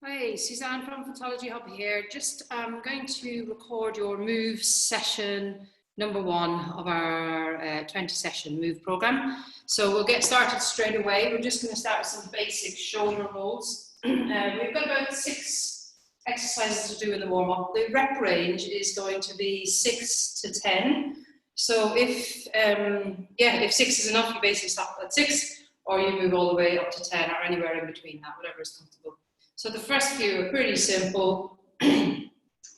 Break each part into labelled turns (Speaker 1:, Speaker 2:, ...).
Speaker 1: Hi, Suzanne from Photology Hub here. Just going to record your move session number 1 of our 20 session move program. So we'll get started straight away. We're just going to start with some basic shoulder rolls. We've got about 6 exercises to do in the warm-up. The rep range is going to be 6 to 10. So if 6 is enough, you basically stop at 6, or you move all the way up to 10 or anywhere in between that, whatever is comfortable. So the first few are pretty simple,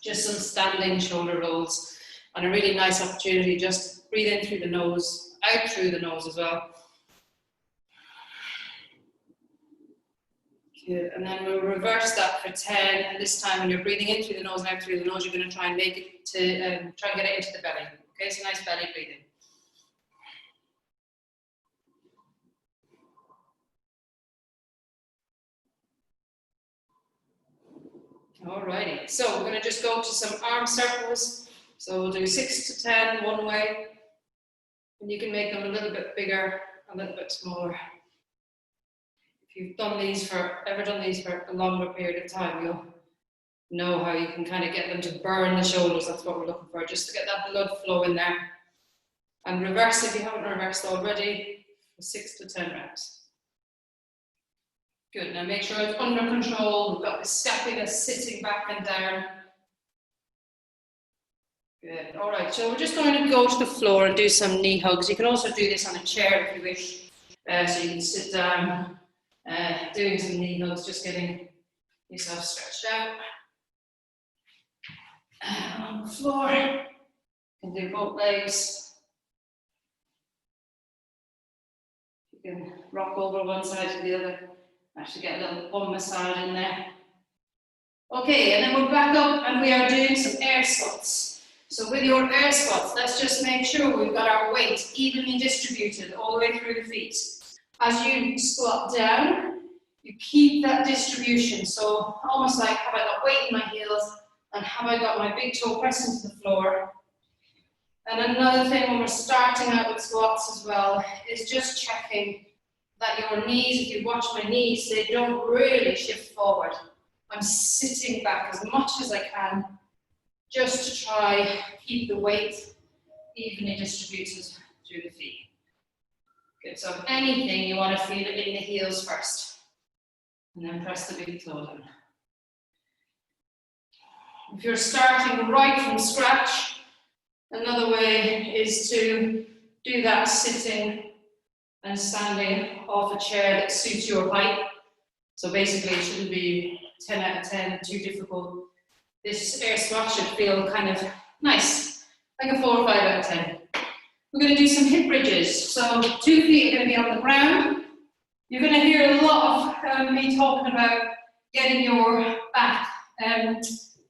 Speaker 1: just some standing shoulder rolls, and a really nice opportunity just breathe in through the nose, out through the nose as well. Good, and then we'll reverse that for 10, and this time when you're breathing in through the nose and out through the nose, you're going to try and make it to, try and get it into the belly. Okay, so nice belly breathing. Alrighty, so we're going to just go to some arm circles. So we'll do 6 to 10 one way, and you can make them a little bit bigger, a little bit smaller. If you've ever done these for a longer period of time, you'll know how you can kind of get them to burn the shoulders. That's what we're looking for, just to get that blood flow in there. And reverse if you haven't reversed already, for 6 to 10 reps. Good, now make sure it's under control. We've got the scapula sitting back and down. Good, all right, so we're just going to go to the floor and do some knee hugs. You can also do this on a chair if you wish. So you can sit down, doing some knee hugs, just getting yourself stretched out. On the floor, you can do both legs. You can rock over one side to the other. Actually get a little bum massage in there. Okay, and then we're back up and we are doing some air squats. So with your air squats, let's just make sure we've got our weight evenly distributed all the way through the feet. As you squat down, you keep that distribution. So almost like, have I got weight in my heels and have I got my big toe pressed into the floor? And another thing when we're starting out with squats as well is just checking that your knees, if you watch my knees, they don't really shift forward. I'm sitting back as much as I can just to try keep the weight evenly distributed through the feet. Good, so if anything, you want to feel it in the heels first, and then press the big toe down. If you're starting right from scratch, another way is to do that sitting and standing off a chair that suits your height. So basically it shouldn't be 10 out of 10, too difficult. This air squat should feel kind of nice, like a 4 or 5 out of 10. We're going to do some hip bridges. So 2 feet are going to be on the ground. You're going to hear a lot of me talking about getting your back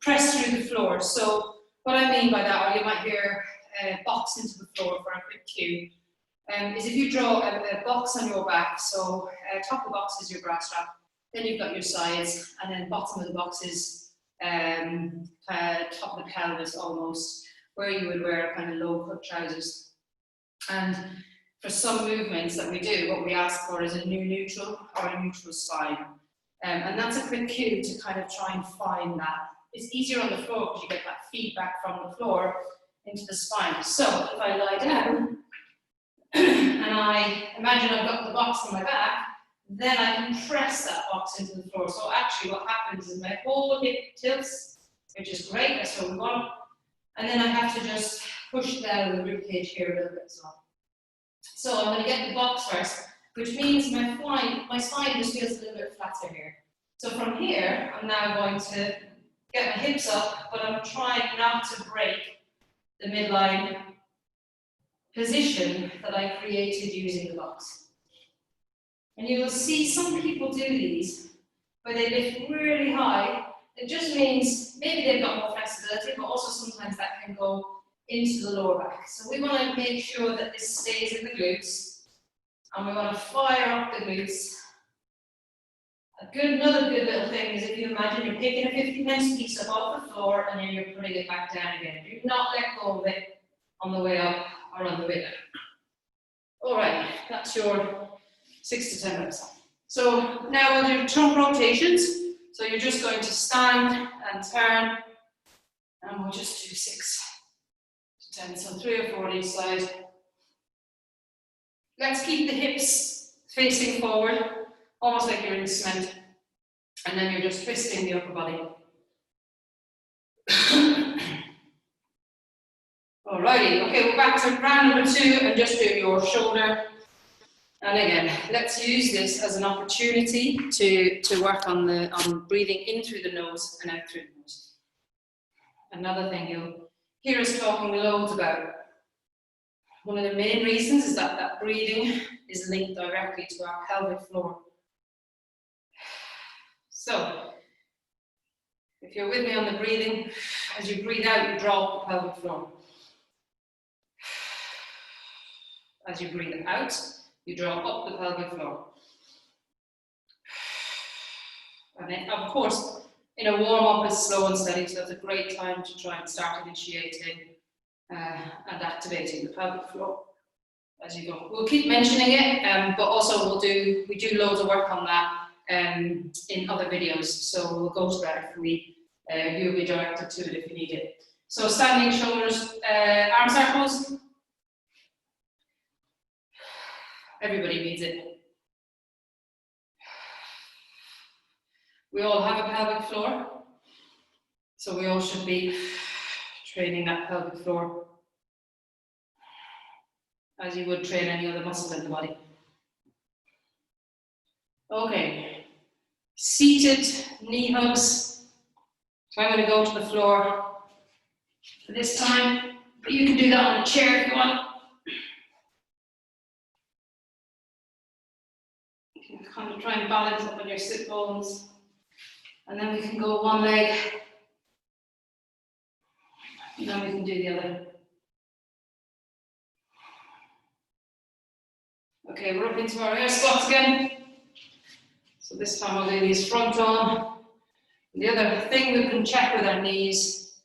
Speaker 1: pressed through the floor. So what I mean by that, or you might hear box into the floor for a quick cue. Is if you draw a box on your back, so top of the box is your bra strap, then you've got your sides, and then bottom of the box is top of the pelvis almost, where you would wear kind of low cut trousers. And for some movements that we do, what we ask for is a new neutral or a neutral spine. And that's a quick cue to kind of try and find that. It's easier on the floor because you get that feedback from the floor into the spine. So if I lie down, and I imagine I've got the box on my back, then I can press that box into the floor. So actually what happens is my whole hip tilts, which is great, that's what we want. And then I have to just push down the ribcage here a little bit as well. So I'm going to get the box first, which means my spine just feels a little bit flatter here. So from here, I'm now going to get my hips up, but I'm trying not to break the midline position that I created using the box. And you will see some people do these where they lift really high. It just means maybe they've got more flexibility, but also sometimes that can go into the lower back. So we want to make sure that this stays in the glutes, and we want to fire up the glutes. Another good little thing is if you imagine you're picking a 50-pence piece up off the floor and then you're putting it back down again. Do not let go of it on the way up or on the way down. All right, that's your 6 to 10 reps. So now we'll do trunk rotations. So you're just going to stand and turn, and we'll just do 6 to 10, so 3 or 4 on each side. Let's keep the hips facing forward, almost like you're in cement, and then you're just twisting the upper body. Alrighty, okay, we're back to round number 2, and just do your shoulder. And again, let's use this as an opportunity to work on breathing in through the nose and out through the nose. Another thing you'll hear us talking loads about. One of the main reasons is that breathing is linked directly to our pelvic floor. So, if you're with me on the breathing, as you breathe out, you draw up the pelvic floor. As you breathe out, you draw up the pelvic floor. And then, of course, in a warm-up, it's slow and steady, so it's a great time to try and start initiating and activating the pelvic floor as you go. We'll keep mentioning it, but also we do loads of work on that in other videos, so we'll go to that if you'll be directed to it if you need it. So standing shoulders, arm circles. Everybody needs it. We all have a pelvic floor, so we all should be training that pelvic floor as you would train any other muscle in the body. Okay, seated knee hugs. So I'm going to go to the floor this time, but you can do that on a chair if you want. You can kind of try and balance up on your sit bones, and then we can go one leg, and then we can do the other. Okay, we're up into our air squats again. So this time I'll do these front on. The other thing we can check with our knees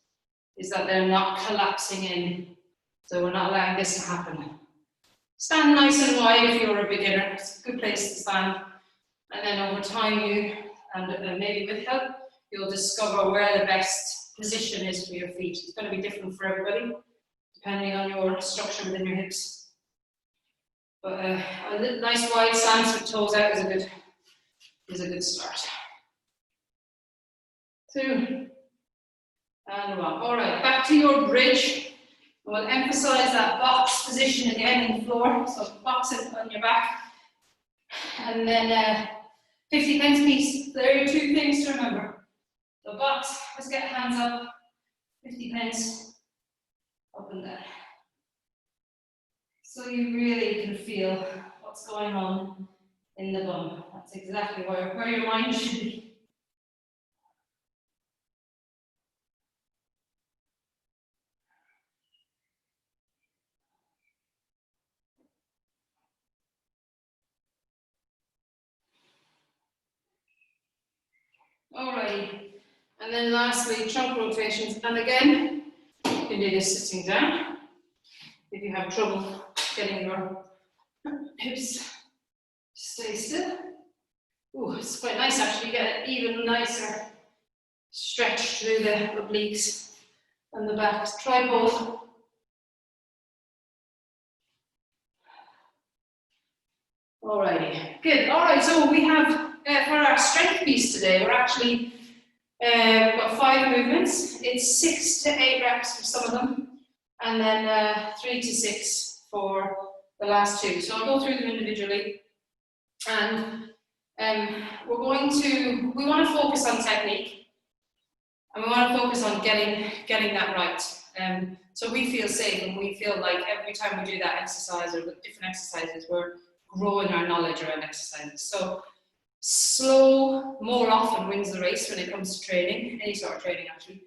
Speaker 1: is that they're not collapsing in. So we're not allowing this to happen. Stand nice and wide if you're a beginner. It's a good place to stand. And then over time and maybe with help, you'll discover where the best position is for your feet. It's going to be different for everybody, depending on your structure within your hips. But a nice wide stance with toes out is a good start. 2 and 1. All right, back to your bridge. We'll emphasize that box position again in the floor. So box it on your back, and then 50 pence piece. There are 2 things to remember. The box. Let's get hands up. 50 pence up and down. So you really can feel what's going on in the bum. That's exactly where your mind should be. Alrighty, and then lastly, trunk rotations. And again, you can do this sitting down if you have trouble getting your hips to stay still. Ooh, it's quite nice actually. You get an even nicer stretch through the obliques and the back. Try both. Alrighty, good. Alright, so we have for our strength piece today, we're actually got 5 movements. It's 6 to 8 reps for some of them, and then 3 to 6 for the last 2. So I'll go through them individually, and we want to focus on technique, and we want to focus on getting that right. So we feel safe, and we feel like every time we do that exercise or the different exercises, we're growing our knowledge around exercises. So slow more often wins the race when it comes to training, any sort of training actually,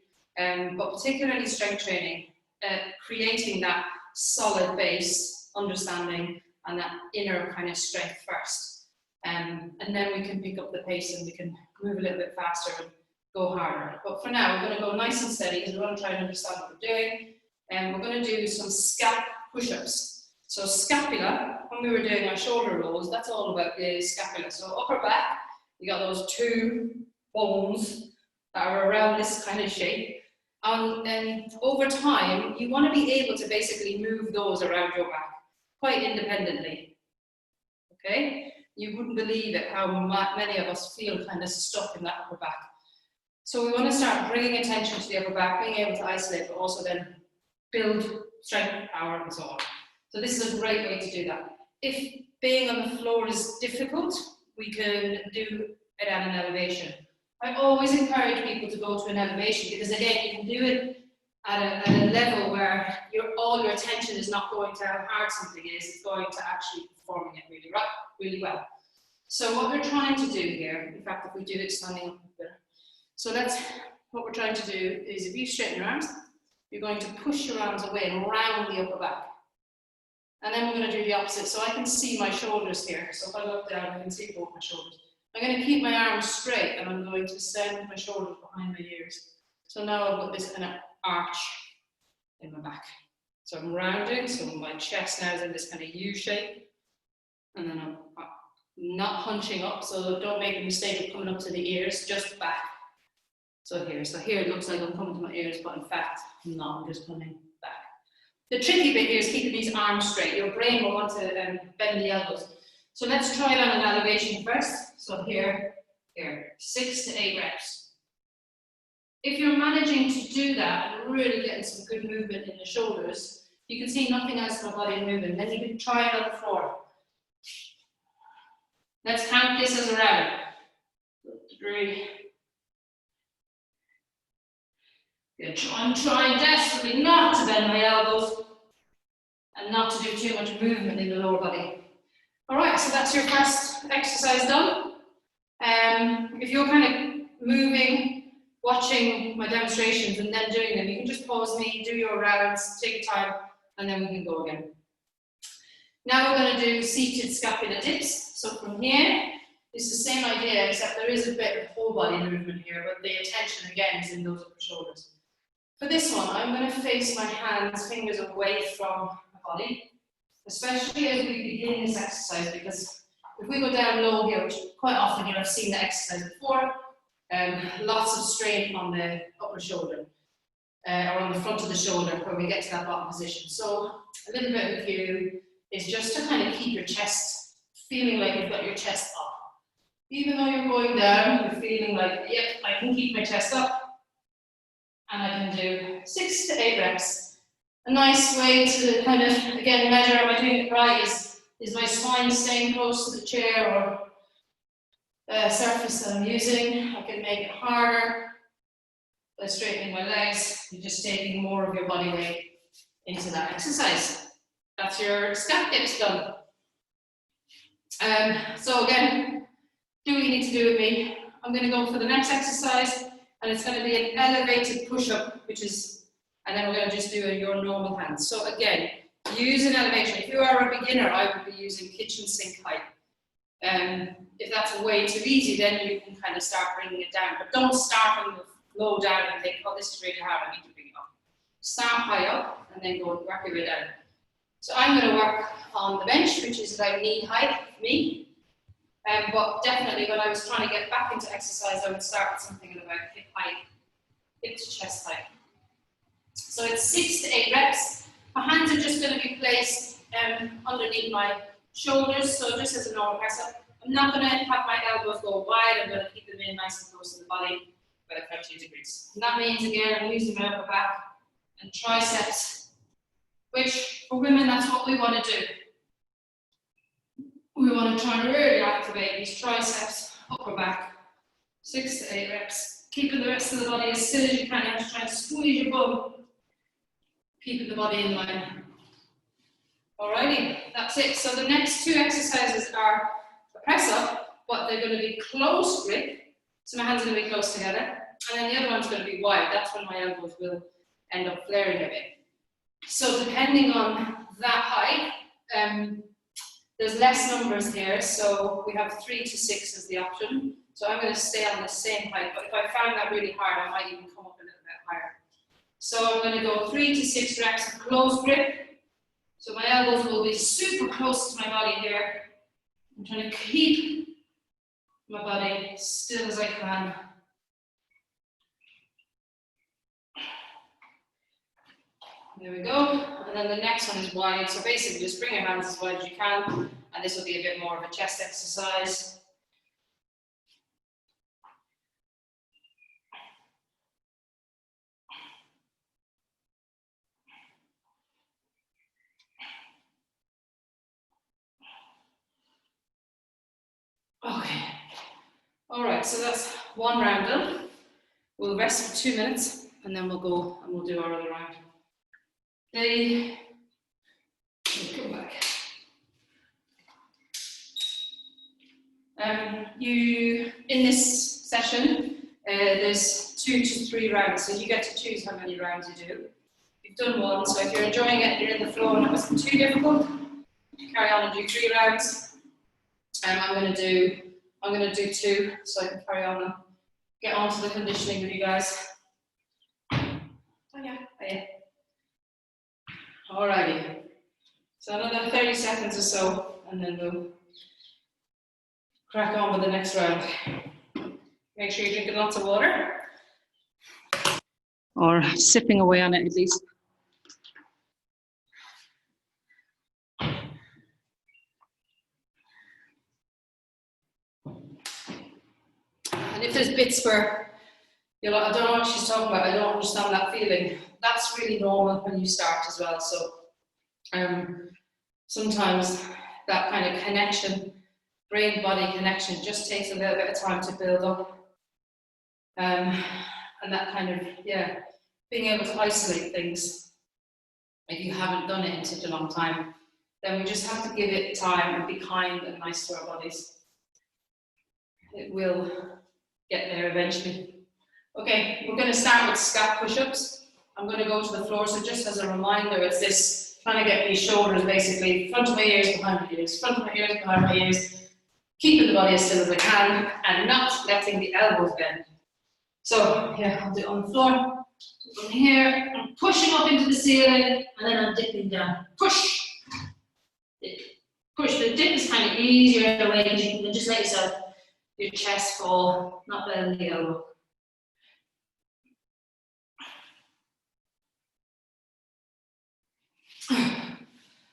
Speaker 1: but particularly strength training, creating that solid base, understanding, and that inner kind of strength first. And then we can pick up the pace and we can move a little bit faster and go harder. But for now, we're going to go nice and steady because we want to try and understand what we're doing. And we're going to do some scap push-ups. So scapula, when we were doing our shoulder rolls, that's all about the scapula. So upper back, you got those 2 bones that are around this kind of shape. And over time, you want to be able to basically move those around your back quite independently. Okay? You wouldn't believe it how many of us feel kind of stuck in that upper back. So we want to start bringing attention to the upper back, being able to isolate, but also then build strength, power, and so on. So this is a great way to do that. If being on the floor is difficult, we can do it at an elevation. I always encourage people to go to an elevation because, again, you can do it at a level where all your attention is not going to how hard something is, it's going to actually performing it really well. So what we're trying to do here, in fact, if we do it standing up there, so what we're trying to do is, if you straighten your arms, you're going to push your arms away and round the upper back. And then we're going to do the opposite. So I can see my shoulders here. So if I look down, I can see both my shoulders. I'm going to keep my arms straight and I'm going to send my shoulders behind my ears. So now I've got this kind of arch in my back. So I'm rounding, so my chest now is in this kind of U shape. And then I'm not hunching up, so don't make a mistake of coming up to the ears, just back. So here it looks like I'm coming to my ears, but in fact, I'm not, I'm just coming back. The tricky bit here is keeping these arms straight. Your brain will want to bend the elbows. So let's try it on an elevation first. So here, 6 to 8 reps. If you're managing to do that and really getting some good movement in the shoulders, you can see nothing else in my body moving. Then you can try it on the floor. Let's count this as a round. 3. Good. I'm trying desperately not to bend my elbows and not to do too much movement in the lower body. All right, so that's your first exercise done. If you're kind of moving, watching my demonstrations and then doing them, you can just pause me, do your rounds, take your time, and then we can go again. Now we're going to do seated scapular dips. So from here, it's the same idea, except there is a bit of whole body movement here, but the attention again is in those upper shoulders. For this one, I'm going to face my hands, fingers away from my body, especially as we begin this exercise, because if we go down low here, which quite often I've seen the exercise before, lots of strain on the upper shoulder, or on the front of the shoulder when we get to that bottom position. So a little bit of a cue is just to kind of keep your chest feeling like you've got your chest up. Even though you're going down, you're feeling like, yep, I can keep my chest up. And I can do 6 to 8 reps. A nice way to kind of, again, measure, am I doing it right, is my spine staying close to the chair or surface that I'm using. I can make it harder by straightening my legs. You're just taking more of your body weight into that exercise. That's your scap dips done. So again, do what you need to do with me. I'm going to go for the next exercise, and it's going to be an elevated push-up, and then we're going to just do your normal hands. So again, use an elevation. If you are a beginner, I would be using kitchen sink height. If that's way too easy, then you can kind of start bringing it down. But don't start from the low down and think, oh, this is really hard, I need to bring it up. Start high up, and then go and work your way down. So I'm going to work on the bench, which is about knee height for me. But definitely when I was trying to get back into exercise, I would start with something at about hip height, hip to chest height. So it's 6 to 8 reps. My hands are just going to be placed underneath my shoulders, so just as a normal press up. I'm not going to have my elbows go wide, I'm going to keep them in nice and close to the body, about 30 degrees. And that means, again, I'm using my upper back and triceps, which for women, that's what we want to do. We want to try and really activate these triceps, upper back, 6 to 8 reps. Keeping the rest of the body as still as you can. You have to try and squeeze your bum, keeping the body in line. Alrighty, that's it. So the next 2 exercises are a press up, but they're going to be close grip. So my hands are going to be close together. And then the other one's going to be wide. That's when my elbows will end up flaring a bit. So depending on that height, there's less numbers here, so we have 3 to 6 as the option. So I'm going to stay on the same height, but if I find that really hard, I might even come up a little bit higher. So I'm going to go 3 to 6 reps of close grip. So my elbows will be super close to my body here. I'm trying to keep my body still as I can. There we go. And then the next one is wide. So basically just bring your hands as wide as you can. And this will be a bit more of a chest exercise. Okay. All right, so that's one round done. We'll rest for 2 minutes and then we'll go and we'll do our other round. We'll come back. In this session, there's 2 to 3 rounds, so you get to choose how many rounds you do. You've done one, so if you're enjoying it, you're in the flow and it wasn't too difficult, carry on and do 3 rounds. I'm going to do 2, so I can carry on and get on to the conditioning with you guys. Oh yeah. Alrighty. So another 30 seconds or so, and then we'll crack on with the next round. Make sure you're drinking lots of water. Or sipping away on it at least. And if there's bits where you're like, I don't know what she's talking about, I don't understand that feeling, that's really normal when you start as well. So sometimes that kind of connection, brain-body connection, just takes a little bit of time to build up. And that kind of, yeah, being able to isolate things, if you haven't done it in such a long time, then we just have to give it time and be kind and nice to our bodies. It will get there eventually. Okay, we're going to start with scap push-ups. I'm going to go to the floor, so just as a reminder, it's this, trying to get these shoulders basically, front of my ears, behind my ears, front of my ears, behind my ears, keeping the body as still as I can, and not letting the elbows bend. So, yeah, I'll do it on the floor. From here, I'm pushing up into the ceiling, and then I'm dipping down. Push! Dip. Push. The dip is kind of easier in a way, because you can just let yourself, your chest fall, not bend the elbow.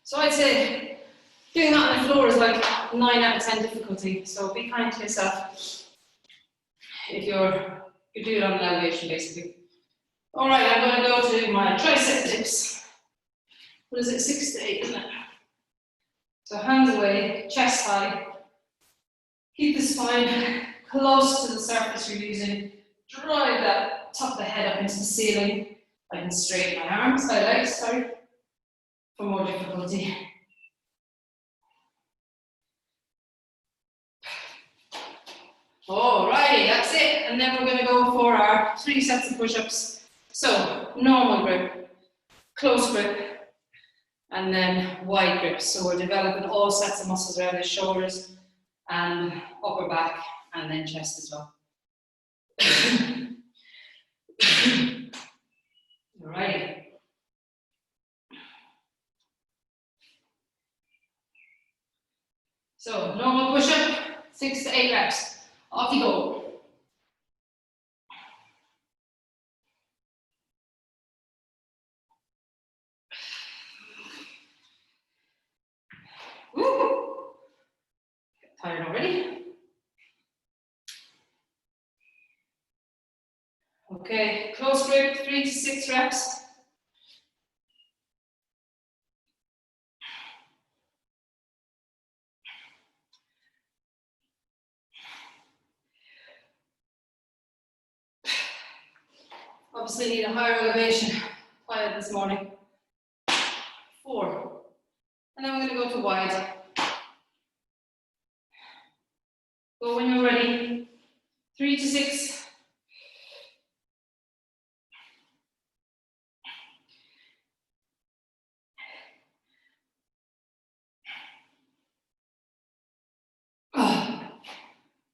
Speaker 1: So I'd say doing that on the floor is like 9 out of 10 difficulty. So be kind to yourself if you do it on an elevation basically. All right, I'm going to go to my tricep dips. What is it, 6 to 8, isn't it? So hands away, chest high. Keep the spine close to the surface you're using. Drive that top of the head up into the ceiling. I can straighten my arms, my legs, sorry, for more difficulty. Alrighty, that's it. And then we're going to go for our 3 sets of push-ups. So, normal grip, close grip, and then wide grip. So we're developing all sets of muscles around the shoulders and upper back, and then chest as well. Alrighty. So, normal push-up, 6 to 8 reps. Off you go. Woo! Tired already? Okay, close grip, 3 to 6 reps. Obviously need a higher elevation. 5 this morning. 4. And then we're going to go to wide. Go when you're ready. 3 to 6.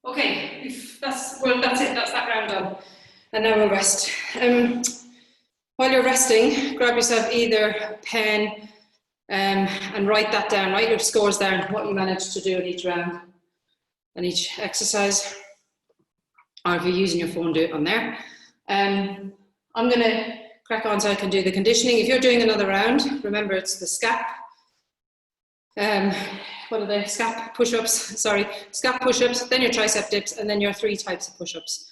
Speaker 1: Okay, that's it, that's that round done. And now we'll rest. While you're resting, grab yourself either a pen and write that down, write your scores down, what you managed to do in each round and each exercise. Or if you're using your phone, do it on there. I'm going to crack on so I can do the conditioning. If you're doing another round, remember it's the SCAP. What are they? SCAP push-ups, sorry. SCAP push-ups, then your tricep dips, and then your 3 types of push-ups.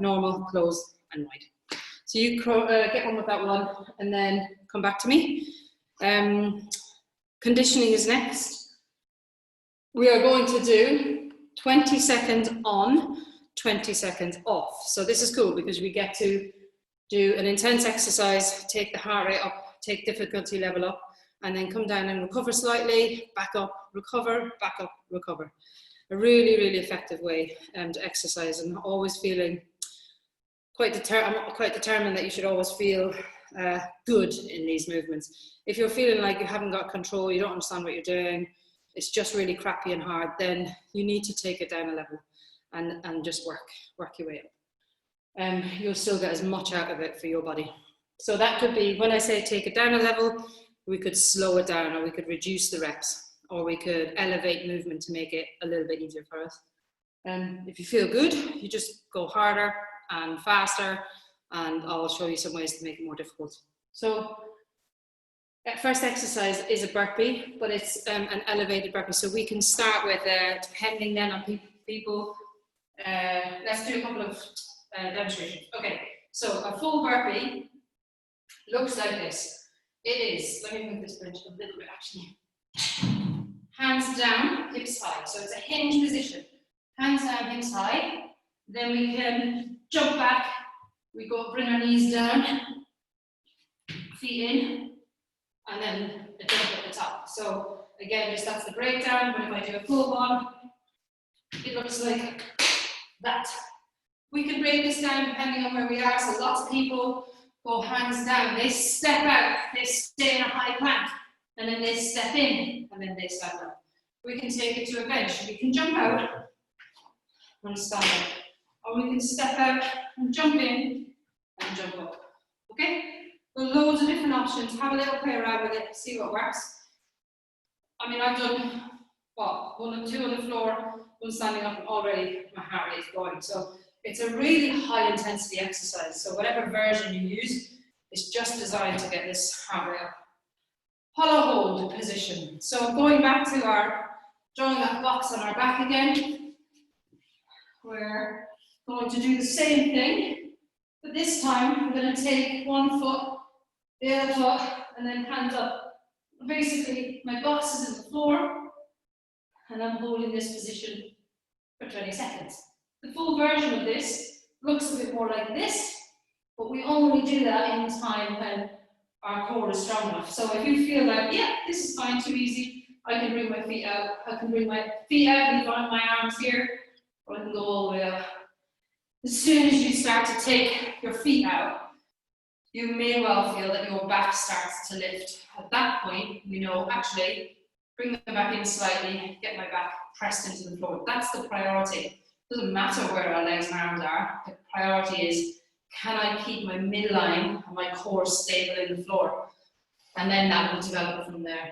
Speaker 1: Normal, closed, and wide. So you get on with that one, and then come back to me. Conditioning is next. We are going to do 20 seconds on, 20 seconds off. So this is cool because we get to do an intense exercise, take the heart rate up, take difficulty level up, and then come down and recover slightly, back up, recover, back up, recover. A really, really effective way to exercise, and always feeling I'm quite determined that you should always feel good in these movements. If you're feeling like you haven't got control, you don't understand what you're doing, it's just really crappy and hard, then you need to take it down a level and just work your way up. You'll still get as much out of it for your body. So that could be, when I say take it down a level, we could slow it down, or we could reduce the reps, or we could elevate movement to make it a little bit easier for us. If you feel good, you just go harder and faster, and I'll show you some ways to make it more difficult. So that first exercise is a burpee, but it's an elevated burpee. So we can start with, depending then on people, let's do a couple of demonstrations. Okay, so a full burpee looks like this. It is, let me move this bench a little bit actually. Hands down, hips high. So it's a hinge position. Hands down, hips high. Then we can jump back. We go, bring our knees down, feet in, and then a jump at the top. So again, just that's the breakdown. But if I do a full one, it looks like that. We can break this down depending on where we are. So lots of people go hands down. They step out, they stay in a high plank, and then they step in, and then they stand up. We can take it to a bench. We can jump out and stand up. Or we can step out and jump in and jump up. Okay? There are loads of different options. Have a little play around with it, see what works. I mean, I've done, what, 1 or 2 on the floor, 1 standing up, and already my heart rate is going. So it's a really high intensity exercise. So whatever version you use, it's just designed to get this heart rate up. Hollow hold position. So going back to our, drawing that box on our back again, we're going to do the same thing, but this time we're going to take 1 foot, the other foot, and then hands up. Basically, my box is in the floor, and I'm holding this position for 20 seconds. The full version of this looks a bit more like this, but we only do that in time when our core is strong enough. So if you feel like, yeah, this is fine, too easy, I can bring my feet out. I can bring my feet out and leave my arms here, or I can go all the way up. As soon as you start to take your feet out, you may well feel that your back starts to lift. At that point, you know, actually, bring them back in slightly, get my back pressed into the floor. That's the priority. It doesn't matter where our legs and arms are. The priority is, can I keep my midline and my core stable in the floor? And then that will develop from there.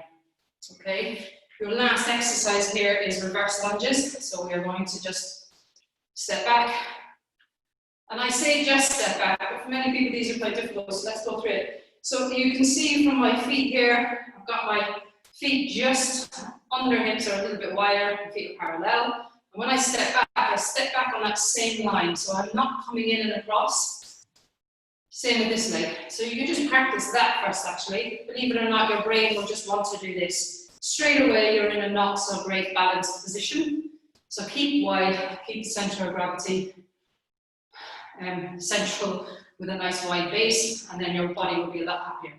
Speaker 1: Okay? Your last exercise here is reverse lunges. So we are going to just step back. And I say just step back, but for many people these are quite difficult, so let's go through it. So you can see from my feet here, I've got my feet just under hips or a little bit wider, my feet are parallel. And when I step back on that same line. So I'm not coming in and across. Same with this leg. So you can just practice that first actually. Believe it or not, your brain will just want to do this. Straight away, you're in a not so great balanced position. So keep wide, keep the center of gravity central with a nice wide base, and then your body will be a lot happier.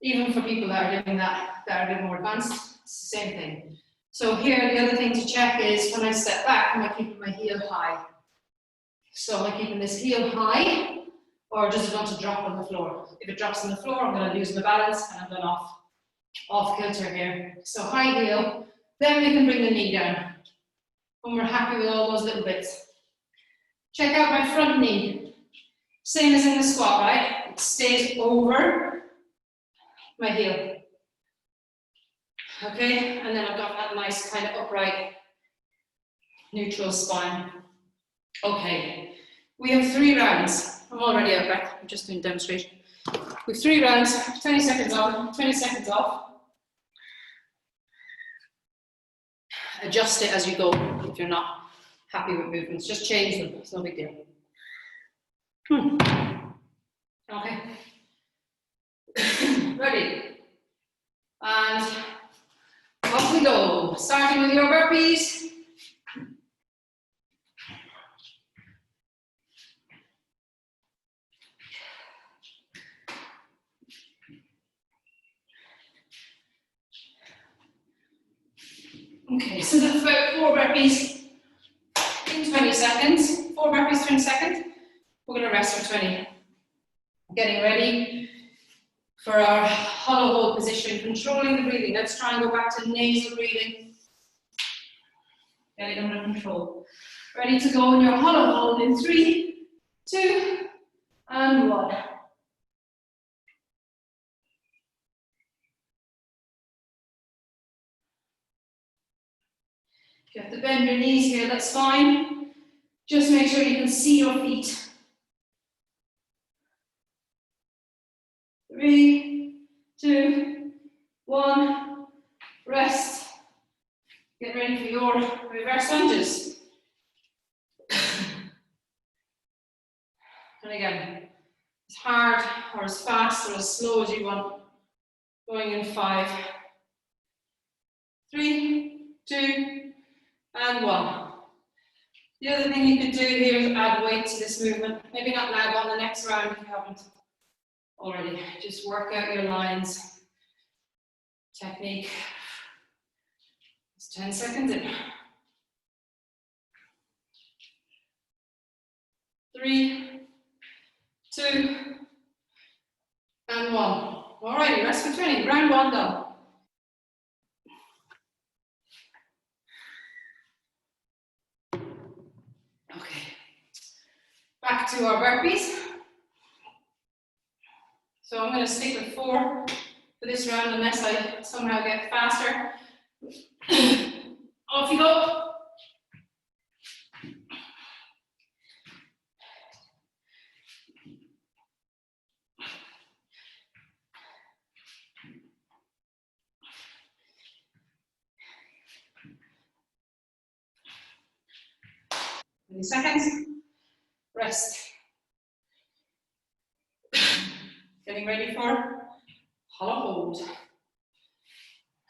Speaker 1: Even for people that are doing that are a bit more advanced, it's the same thing. So here, the other thing to check is when I step back, am I keeping my heel high? So am I keeping this heel high, or does it want to drop on the floor? If it drops on the floor, I'm going to lose my balance and I'm going off kilter here. So high heel, then we can bring the knee down. When we're happy with all those little bits. Check out my front knee. Same as in the squat, right? It stays over my heel. Okay, and then I've got that nice kind of upright, neutral spine. Okay, we have 3 rounds. I'm already out of breath, I'm just doing demonstration. With 3 rounds, 20 seconds on, 20 seconds off. Adjust it as you go if you're not happy with movements. Just change them, it's no big deal. Okay. Ready. And off we go. Starting with your burpees. Okay, so that's about 4 burpees in 20 seconds. 4 burpees, 20 seconds. We're going to rest for 20. Getting ready for our hollow hold position, controlling the breathing. Let's try and go back to nasal breathing. Get it under control. Ready to go in your hollow hold in 3, 2, and 1. If you have to bend your knees here, that's fine. Just make sure you can see your feet. 3, 2, 1. Rest. Get ready for your reverse lunges. And again, as hard or as fast or as slow as you want. Going in 5, 3, 2, and 1. The other thing you could do here is add weight to this movement. Maybe not lag on the next round if you haven't already. Just work out your lines. Technique. It's 10 seconds in. 3, 2, and 1. Alrighty, rest for 20. Round 1 done. Okay. Back to our burpees. So I'm going to stick with 4 for this round unless I somehow get faster. Off you go. Seconds. Rest. Getting ready for hollow hold.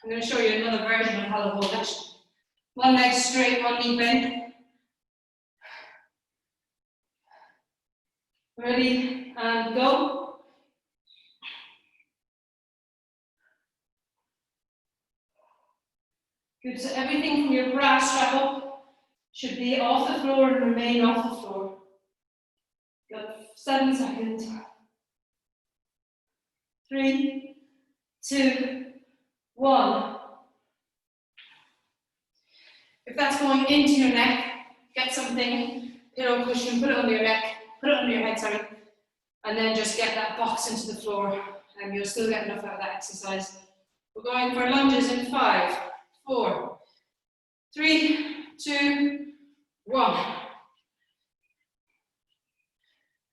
Speaker 1: I'm going to show you another version of hollow hold. Actually, one leg straight, one knee bent. Ready and go. Good. So everything from your bra strap up should be off the floor and remain off the floor. Got 7 seconds. 3, 2, 1. If that's going into your neck, get something, pillow cushion, put it under your neck, put it under your head, sorry, and then just get that box into the floor, and you'll still get enough out of that exercise. We're going for lunges in 5, 4, 3, 2, 1.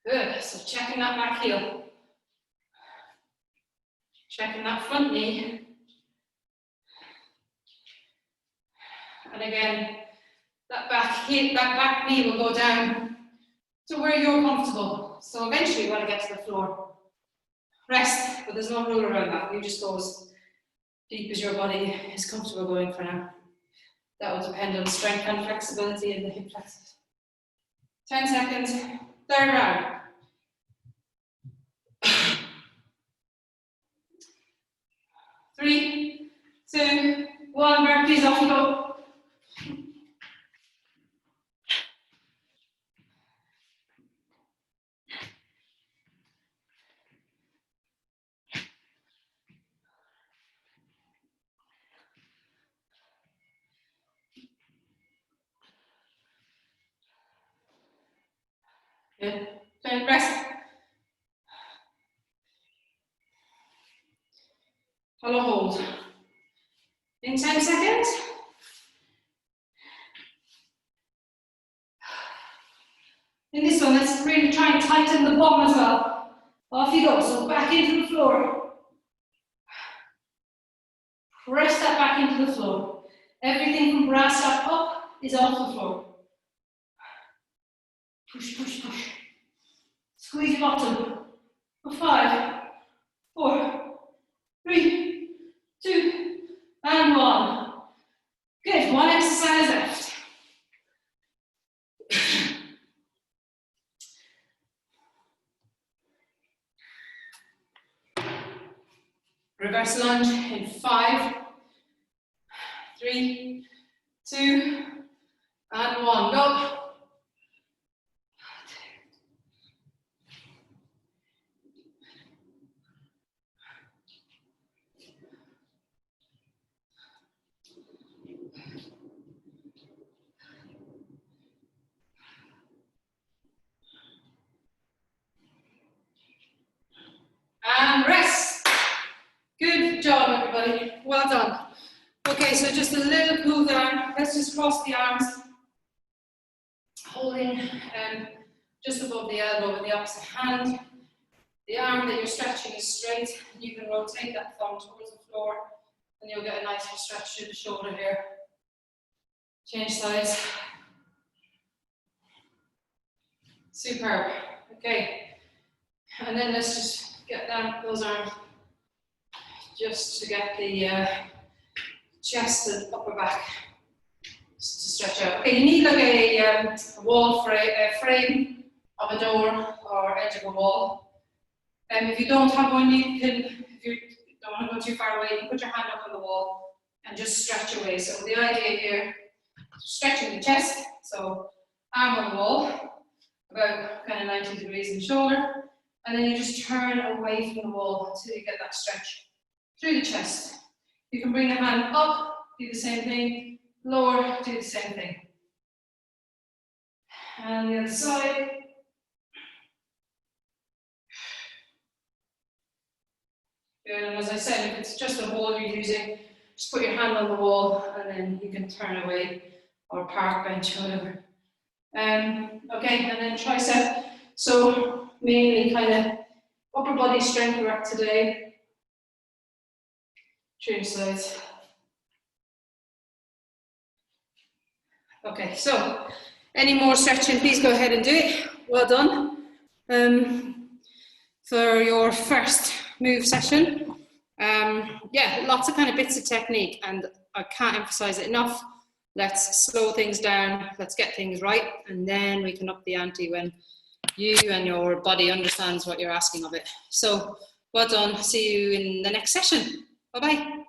Speaker 1: Good, so checking that back heel. Checking that front knee. And again, that back knee will go down to where you're comfortable. So eventually you want to get to the floor. Rest, but there's no rule around that. You just go as deep as your body is comfortable going for now. That will depend on strength and flexibility in the hip flexors. 10 seconds, third round. 3, 2, 1, burpees, off you go. Good. Then rest. Hollow hold. In 10 seconds. In this one, let's really try and tighten the bottom as well Off you go, so back into the floor. Press that back into the floor. Everything from brass up is off the floor. Push, push, push. Squeeze your bottom. For 5, 4, 3, 2, and 1. Good, one exercise left. Reverse lunge in 5, 3, 2, and 1. Go. And rest. Good job, everybody. Well done. Okay, so just a little pull down. Let's just cross the arms, holding just above the elbow with the opposite hand. The arm that you're stretching is straight. You can rotate that thumb towards the floor, and you'll get a nice stretch through the shoulder here. Change sides. Superb. Okay, and then let's just get down those arms, just to get the chest and upper back just to stretch out. Okay, you need like a wall frame of a door or edge of a wall. And if you don't have one, you can, if you don't want to go too far away, you can put your hand up on the wall and just stretch away. So the idea here, stretching the chest, so arm on the wall, about kind of 90 degrees in the shoulder, and then you just turn away from the wall until you get that stretch through the chest. You can bring the hand up, do the same thing, lower, do the same thing. And the other side. Good, and as I said, if it's just a wall you're using, just put your hand on the wall and then you can turn away or park bench, whatever. Okay, and then tricep. So mainly kind of upper body strength work today. Change sides. Okay, so any more stretching, please go ahead and do it. Well done. For your first move session. Yeah, lots of kind of bits of technique, and I can't emphasize it enough. Let's slow things down, let's get things right, and then we can up the ante when you and your body understands what you're asking of it. So, well done. See you in the next session. Bye-bye.